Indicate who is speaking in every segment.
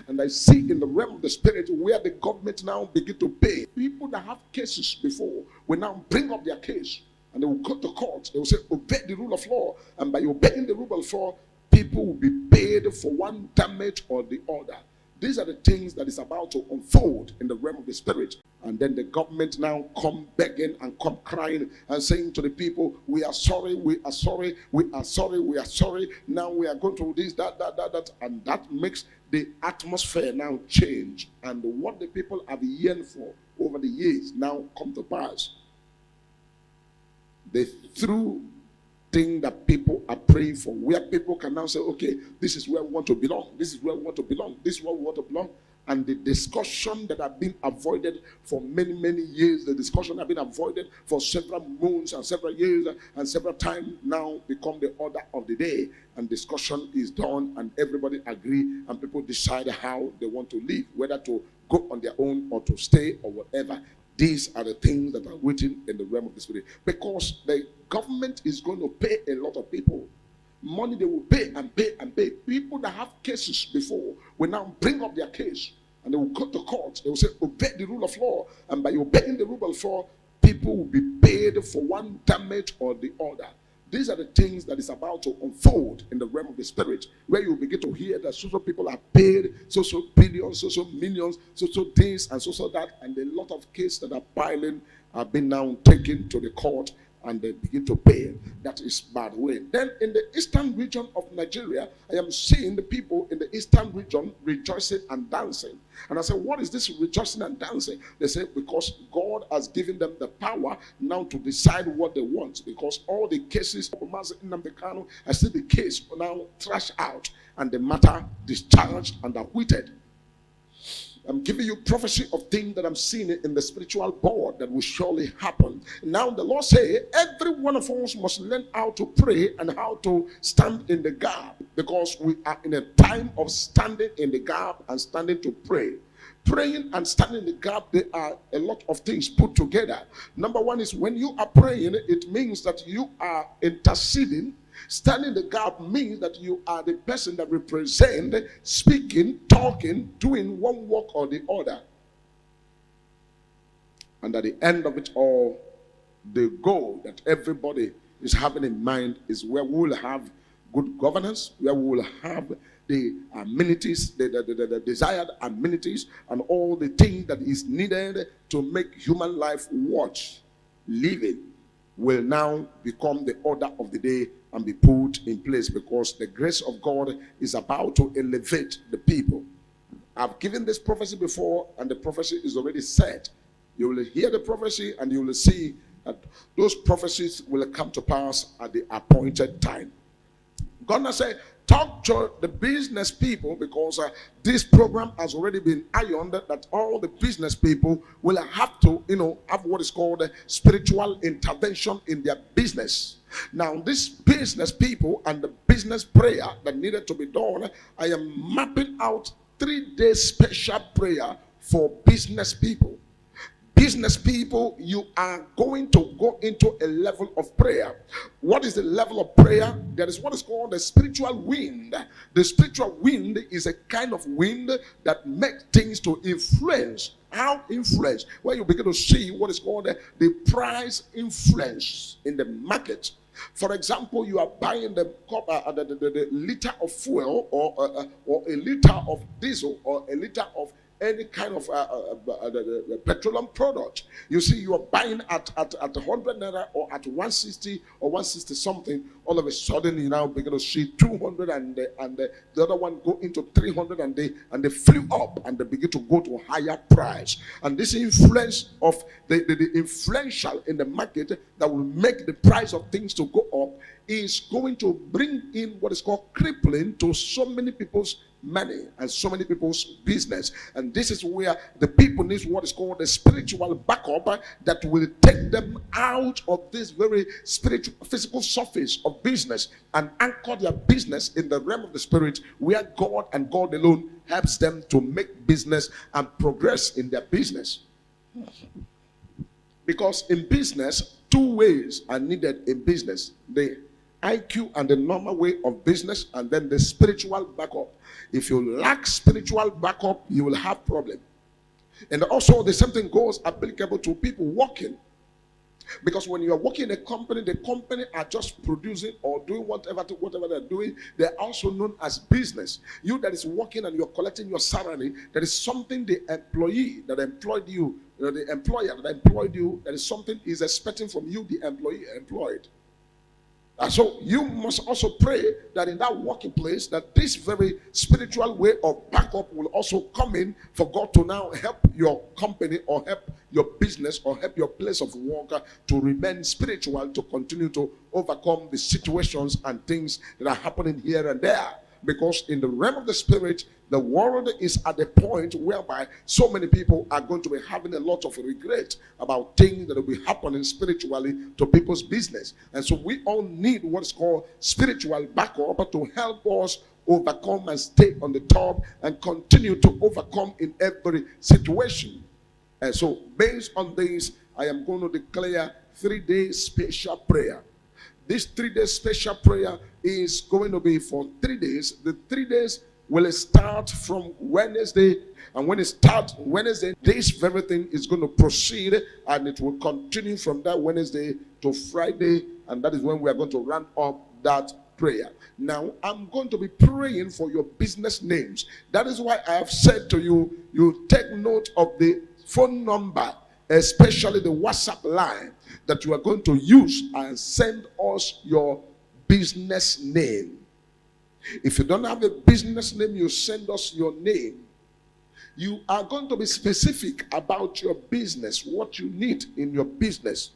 Speaker 1: And I see in the realm of the spirit where the government now begin to pay. People that have cases before will now bring up their case. And they will go to court. They will say, obey the rule of law. And by obeying the rule of law, people will be paid for one damage or the other. These are the things that is about to unfold in the realm of the spirit. And then the government now come begging and come crying and saying to the people, we are sorry, we are sorry, we are sorry, we are sorry. Now we are going to this, that. And that makes the atmosphere now change. And what the people have yearned for over the years now come to pass. The true thing that people are praying for, where people can now say, okay, this is where we want to belong, this is where we want to belong, this is where we want to belong. And the discussion that have been avoided for many, many years, the discussion have been avoided for several months and several years and several times, now become the order of the day. And discussion is done and everybody agree and people decide how they want to live, whether to go on their own or to stay or whatever. These are the things that are written in the realm of the spirit. Because the government is going to pay a lot of people. Money they will pay and pay and pay. People that have cases before will now bring up their case. And they will go to court. They will say, obey the rule of law. And by obeying the rule of law, people will be paid for one damage or the other. These are the things that is about to unfold in the realm of the spirit, where you begin to hear that so people are paid, so billions, so millions, so this and so that, and a lot of cases that are piling have been now taken to the court and they begin to pay. That is bad way. Then in the eastern region of Nigeria, I am seeing the people in the eastern region rejoicing and dancing. And I said, what is this rejoicing and dancing? They say, because God has given them the power now to decide what they want. Because all the cases of Mazi, Nnamdi, I see the case now trashed out and the matter discharged and acquitted. I'm giving you prophecy of things that I'm seeing in the spiritual board that will surely happen. Now the Lord say, every one of us must learn how to pray and how to stand in the gap, because we are in a time of standing in the gap and standing to pray. Praying and standing in the gap, there are a lot of things put together. Number one is when you are praying, it means that you are interceding. Standing the gap means that you are the person that represents, speaking, talking, doing one work or the other. And at the end of it all, the goal that everybody is having in mind is where we will have good governance, where we will have the amenities, the desired amenities, and all the things that is needed to make human life worth living will now become the order of the day and be put in place, because the grace of God is about to elevate the people. I've given this prophecy before, and the prophecy is already set. You will hear the prophecy and you will see that those prophecies will come to pass at the appointed time. God has said, talk to the business people, because this program has already been ironed that all the business people will have to, have what is called spiritual intervention in their business. Now, this business people and the business prayer that needed to be done, I am mapping out 3-day special prayer for business people. Business people, you are going to go into a level of prayer. What is the level of prayer? There is what is called the spiritual wind. The spiritual wind is a kind of wind that makes things to influence. How influence? Where you begin to see what is called the price influence in the market. For example, you are buying the liter of fuel or a liter of diesel or a liter of any kind of petroleum product. You see, you are buying at 100 naira or at 160 or 160 something. All of a sudden, you now begin to see 200 and the other one go into 300 and they flew up and they begin to go to a higher price. And this influence of the influential in the market that will make the price of things to go up is going to bring in what is called crippling to so many people's money and so many people's business. And this is where the people need what is called the spiritual backup that will take them out of this very spiritual physical surface of business and anchor their business in the realm of the spirit, where God and God alone helps them to make business and progress in their business. Because in business, 2 ways are needed in business. The IQ and the normal way of business, and then the spiritual backup. If you lack spiritual backup, you will have problem. And also the same thing goes applicable to people working. Because when you are working in a company, the company are just producing or doing whatever they're doing. They're also known as business. You that is working and you're collecting your salary, that is something the employee that employed you, the employer that employed you, that is something is expecting from you, the employee employed. And so you must also pray that in that working place, that this very spiritual way of backup will also come in for God to now help your company or help your business or help your place of work to remain spiritual, to continue to overcome the situations and things that are happening here and there. Because in the realm of the spirit, the world is at the point whereby so many people are going to be having a lot of regret about things that will be happening spiritually to people's business. And so we all need what is called spiritual backup to help us overcome and stay on the top and continue to overcome in every situation. And so based on this, I am going to declare 3-day special prayer. This 3-day special prayer is going to be for 3 days. The 3 days will start from Wednesday. And when it starts Wednesday, this very thing is going to proceed. And it will continue from that Wednesday to Friday. And that is when we are going to run up that prayer. Now, I'm going to be praying for your business names. That is why I have said to you, you take note of the phone number, especially the WhatsApp line that you are going to use, and send us your business name. If you don't have a business name, you send us your name. You are going to be specific about your business, what you need in your business.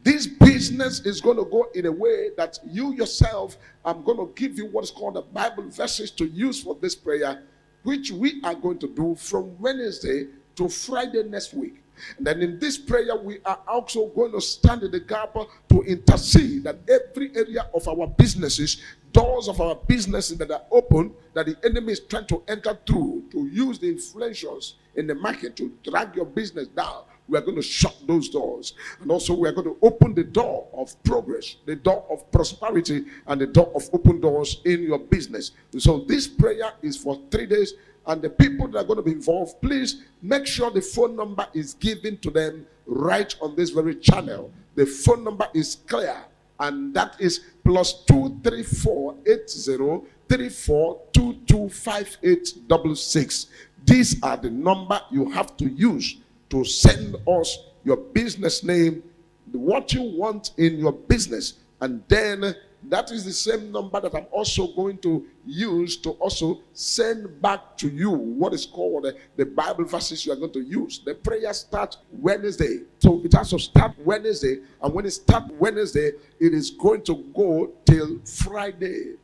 Speaker 1: This business is going to go in a way that you yourself, I'm going to give you what is called the Bible verses to use for this prayer, which we are going to do from Wednesday to Friday next week. And then in this prayer, we are also going to stand in the gap to intercede that every area of our businesses, doors of our businesses that are open, that the enemy is trying to enter through, to use the influentials in the market to drag your business down. We are going to shut those doors. And also we are going to open the door of progress, the door of prosperity, and the door of open doors in your business. So this prayer is for 3 days. And the people that are going to be involved, please make sure the phone number is given to them right on this very channel. The phone number is clear, and that is +234 8034 225866. These are the number you have to use to send us your business name, what you want in your business, and then that is the same number that I'm also going to use to also send back to you what is called the Bible verses you are going to use. The prayer starts Wednesday. So it has to start Wednesday. And when it starts Wednesday, it is going to go till Friday.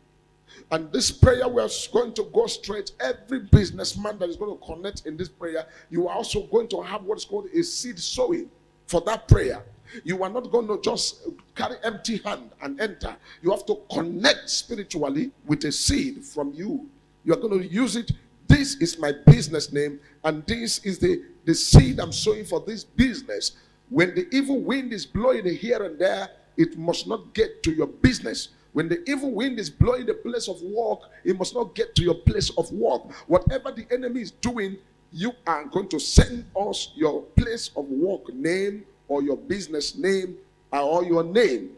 Speaker 1: And this prayer, we are going to go straight. Every businessman that is going to connect in this prayer, you are also going to have what is called a seed sowing for that prayer. You are not going to just carry empty hand and enter. You have to connect spiritually with a seed from you. You are going to use it. This is my business name, and this is the seed I'm sowing for this business. When the evil wind is blowing here and there, it must not get to your business. When the evil wind is blowing the place of work, it must not get to your place of work. Whatever the enemy is doing, you are going to send us your place of work name, or your business name, or your name.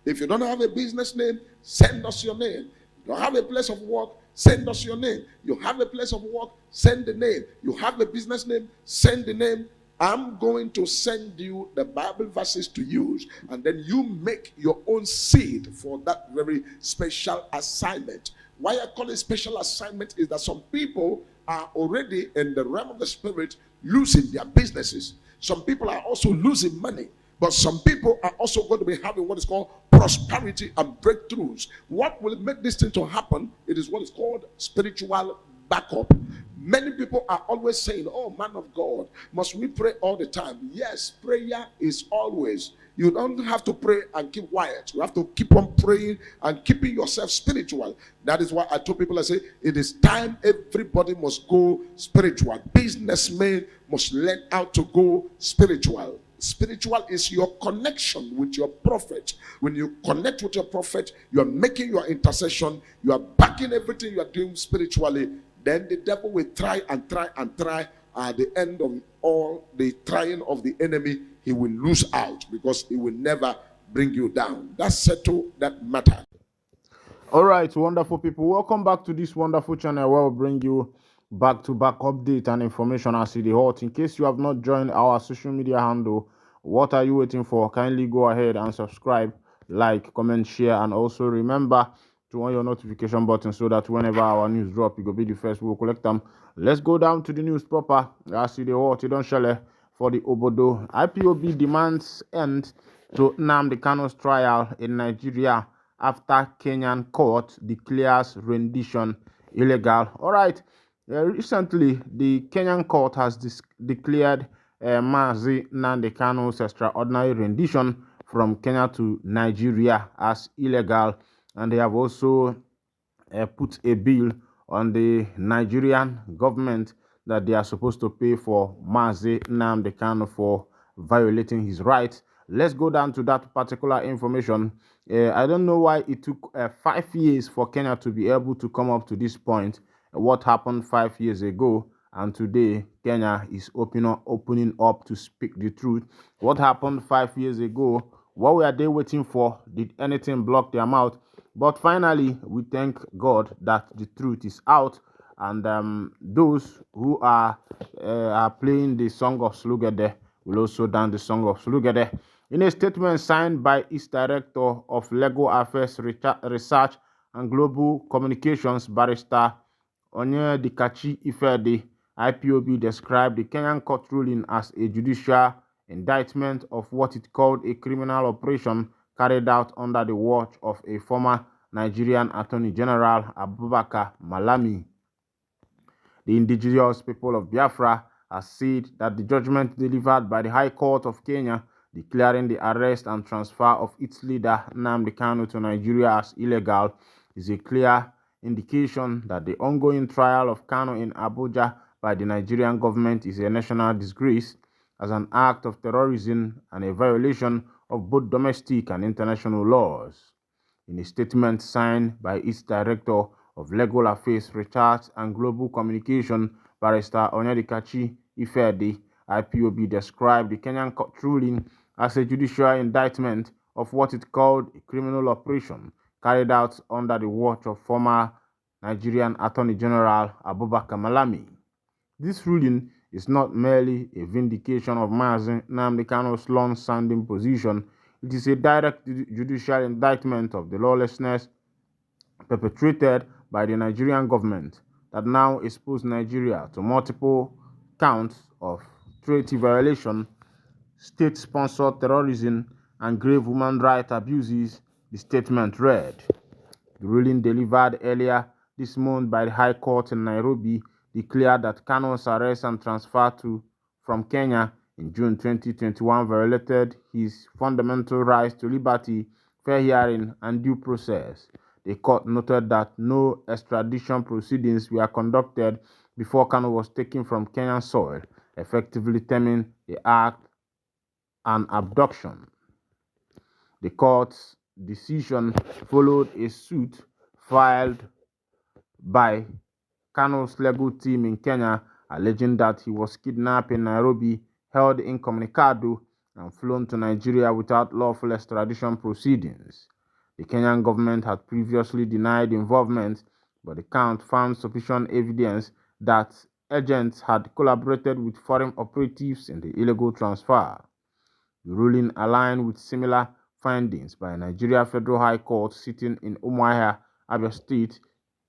Speaker 1: If you don't have a business name, send us your name. You don't have a place of work, send us your name. You have a place of work, send the name. You have a business name, send the name. I'm going to send you the Bible verses to use, and then you make your own seed for that very special assignment. Why I call it special assignment is that some people are already in the realm of the spirit losing their businesses. Some people are also losing money, but some people are also going to be having what is called prosperity and breakthroughs. What will make this thing to happen? It is what is called spiritual backup. Many people are always saying, oh, man of God, must we pray all the time? Yes, prayer is always. You don't have to pray and keep quiet. You have to keep on praying and keeping yourself spiritual. That is why I told people, I say, it is time everybody must go spiritual. Businessmen must learn how to go spiritual. Spiritual is your connection with your prophet. When you connect with your prophet, you are making your intercession, you are backing everything you are doing spiritually. Then the devil will try and try and try. At the end of all the trying of the enemy, he will lose out because he will never bring you down. That's settled that matter.
Speaker 2: All right, wonderful people. Welcome back to this wonderful channel where we bring you back-to-back update and information as it is hot. In case you have not joined our social media handle, what are you waiting for? Kindly go ahead and subscribe, like, comment, share, and also remember to on your notification button so that whenever our news drop, you go be the first. We'll collect them. Let's go down to the news proper. As it is hot, you don't share for the Obodo. IPOB demands end to Nnamdi Kanu'S trial in Nigeria after Kenyan court declares rendition illegal. All right. Recently, the Kenyan court has declared Mazi Nnamdi Kanu'S extraordinary rendition from Kenya to Nigeria as illegal, and they have also put a bill on the Nigerian government that they are supposed to pay for Mazi Nnamdi Kanu for violating his rights. Let's go down to that particular information. I don't know why it took 5 years for Kenya to be able to come up to this point. What happened 5 years ago, and today Kenya is opening up to speak the truth. What happened 5 years ago? What were they waiting for? Did anything block their mouth? But finally, we thank God that the truth is out, and those who are playing the song of Slugede will also dance the song of Slugede. In a statement signed by its director of Legal Affairs Research and Global Communications, Barrister Onyedikachi Ifedi, IPOB described the Kenyan court ruling as a judicial indictment of what it called a criminal operation carried out under the watch of a former Nigerian Attorney General Abubakar Malami. The indigenous people of Biafra have said that the judgment delivered by the High Court of Kenya declaring the arrest and transfer of its leader Nnamdi Kanu to Nigeria as illegal is a clear indication that the ongoing trial of Kanu in Abuja by the Nigerian government is a national disgrace as an act of terrorism and a violation of both domestic and international laws. In a statement signed by its Director of Legal Affairs, Research and Global Communication, Barrister Onyedikachi Ifedi, IPOB described the Kenyan court ruling as a judicial indictment of what it called a criminal operation carried out under the watch of former Nigerian Attorney General Abubakar Malami. This ruling is not merely a vindication of Mazi Nnamdi Kanu's long-standing position. It is a direct judicial indictment of the lawlessness perpetrated by the Nigerian government that now exposed Nigeria to multiple counts of treaty violation, state-sponsored terrorism, and grave human rights abuses, the statement read. The ruling delivered earlier this month by the High Court in Nairobi declared that Kanu's arrest and transfer from Kenya in June 2021 violated his fundamental rights to liberty, fair hearing, and due process. The court noted that no extradition proceedings were conducted before Kanu was taken from Kenyan soil, effectively terming the act an abduction. The court's decision followed a suit filed by Kanu's legal team in Kenya, alleging that he was kidnapped in Nairobi, held incommunicado, and flown to Nigeria without lawful extradition proceedings. The Kenyan government had previously denied involvement, but the count found sufficient evidence that agents had collaborated with foreign operatives in the illegal transfer. The ruling aligned with similar findings by Nigeria Federal High Court sitting in Umuahia, Abia State,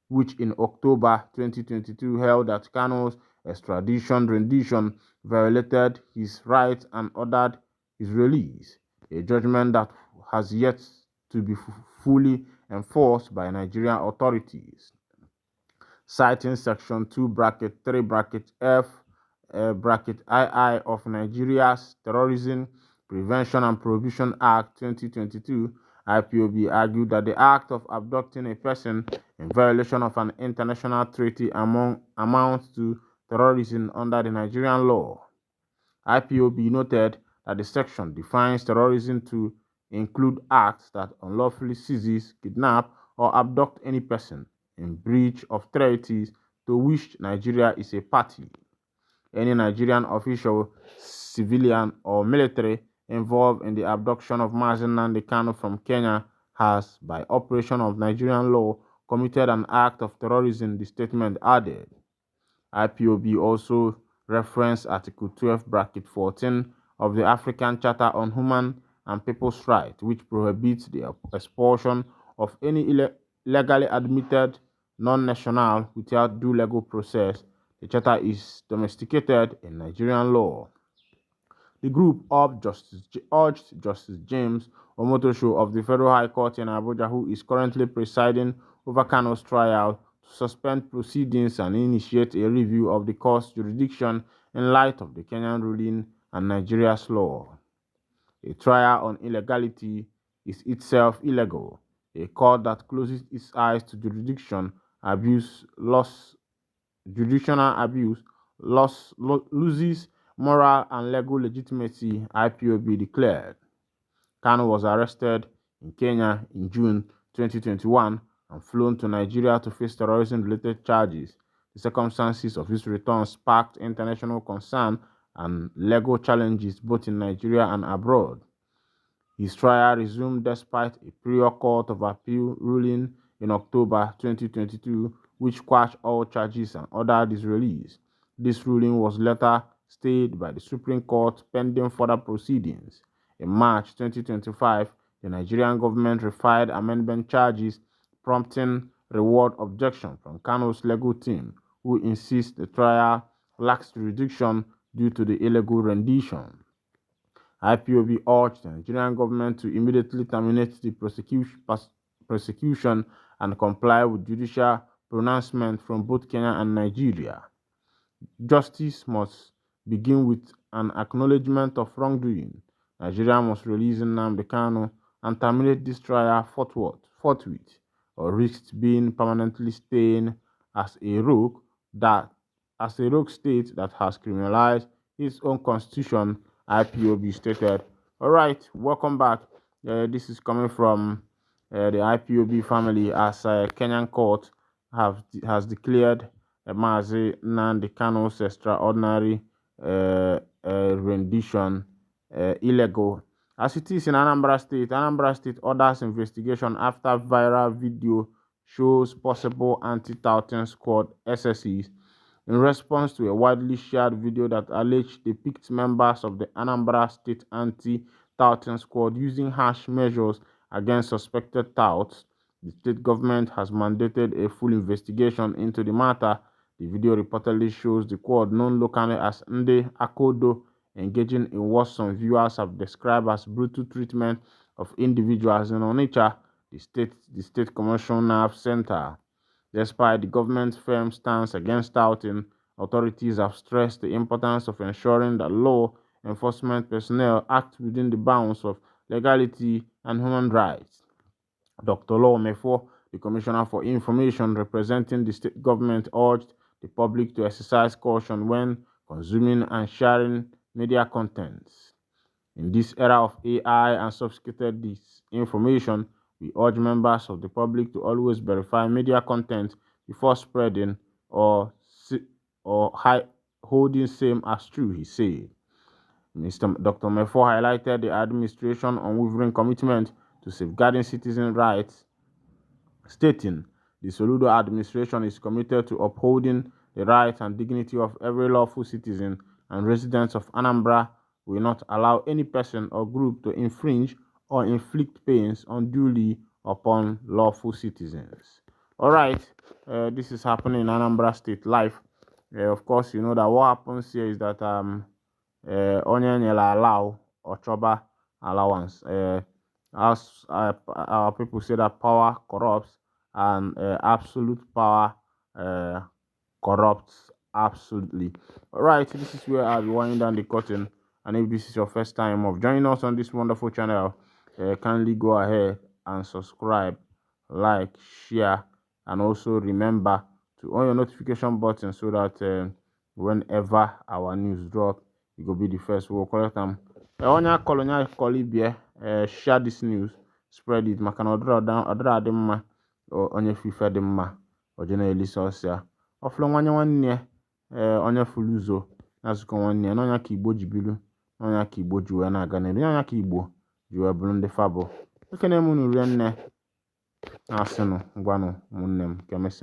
Speaker 2: which in October 2022 held that Kanu's extradition rendition violated his rights and ordered his release, a judgment that has yet to be fully enforced by Nigerian authorities. Citing Section 2(3)(f) II of Nigeria's Terrorism Prevention and Prohibition Act 2022, IPOB argued that the act of abducting a person in violation of an international treaty amounts to terrorism under the Nigerian law. IPOB noted that the section defines terrorism to include acts that unlawfully seizes, kidnap, or abduct any person in breach of treaties to which Nigeria is a party. Any Nigerian official, civilian, or military involved in the abduction of Mazi Nnamdi Kanu from Kenya has, by operation of Nigerian law, committed an act of terrorism, the statement added. IPOB also referenced Article 12, Bracket 14 of the African Charter on Human and People's Rights, which prohibits the expulsion of any illegally admitted non-national without due legal process. The charter is domesticated in Nigerian law. The group urged Justice James Omotosho of the Federal High Court in Abuja, who is currently presiding over Kanu'S trial, to suspend proceedings and initiate a review of the court's jurisdiction in light of the Kenyan ruling and Nigeria's law. A trial on illegality is itself illegal. A court that closes its eyes to jurisdictional abuse loses moral and legal legitimacy, IPOB declared. Kanu was arrested in Kenya in June 2021 and flown to Nigeria to face terrorism-related charges. The circumstances of his return sparked international concern and legal challenges both in Nigeria and abroad. His trial resumed despite a prior Court of Appeal ruling in October 2022, which quashed all charges and ordered his release. This ruling was later stayed by the Supreme Court pending further proceedings. In March 2025, the Nigerian government refiled amendment charges, prompting reward objection from Kanu's legal team, who insist the trial lacks jurisdiction due to the illegal rendition. IPOB urged the Nigerian government to immediately terminate the prosecution and comply with judicial pronouncement from both Kenya and Nigeria. Justice must begin with an acknowledgement of wrongdoing. Nigeria must release Nnamdi Kanu and terminate this trial forthwith, or risks being permanently staying as a rogue state that has criminalized its own constitution, IPOB stated. All right, welcome back. This is coming from the IPOB family as Kenyan court has declared Mazi Nnamdi Kanu's extraordinary rendition illegal. As it is in Anambra State orders investigation after viral video shows possible anti-touting squad SSEs in response to a widely shared video that alleged depicts members of the Anambra State anti-touting squad using harsh measures against suspected touts. The state government has mandated a full investigation into the matter. The video reportedly shows the squad, known locally as Nde Akodo, engaging in what some viewers have described as brutal treatment of individuals in Onitsha, the state commercial nerve center. Despite the government's firm stance against touting, authorities have stressed the importance of ensuring that law enforcement personnel act within the bounds of legality and human rights. Dr. Law Mefo, the Commissioner for Information representing the state government, urged the public to exercise caution when consuming and sharing media contents. In this era of AI and sophisticated disinformation, we urge members of the public to always verify media content before spreading or holding same as true, he said. Dr. Mefo highlighted the administration's unwavering commitment to safeguarding citizen rights, stating, the Soludo administration is committed to upholding the rights and dignity of every lawful citizen, and residents of Anambra will not allow any person or group to infringe or inflict pains unduly upon lawful citizens. All right, this is happening in Anambra State live. Of course, you know that what happens here is that onye nyela allow or choba allowance. As our people say that power corrupts and absolute power corrupts absolutely. All right, this is where I'll be winding down the curtain. And if this is your first time of joining us on this wonderful channel, kindly go ahead and subscribe, like, share, and also remember to on your notification button so that whenever our news drop, you will be the first. We will collect them onye akọrọ ibie share this news, spread it maka na ọdịra adị mma onye fife dị mma oje na-elisa ọsịa ọfụlụ nwanne onye fụrụ ụzọ na-azụkọ nwanne ya n'ọnya ka Igbo ji bilu n'ọnya ka Igbo ji wee na-aga n'elu n'ọnya ka Igbo ji wee bụrụ ndị fabụ ekene m unu rie nne na-asịnụ ngwanụ ụmụnne m ka emesịa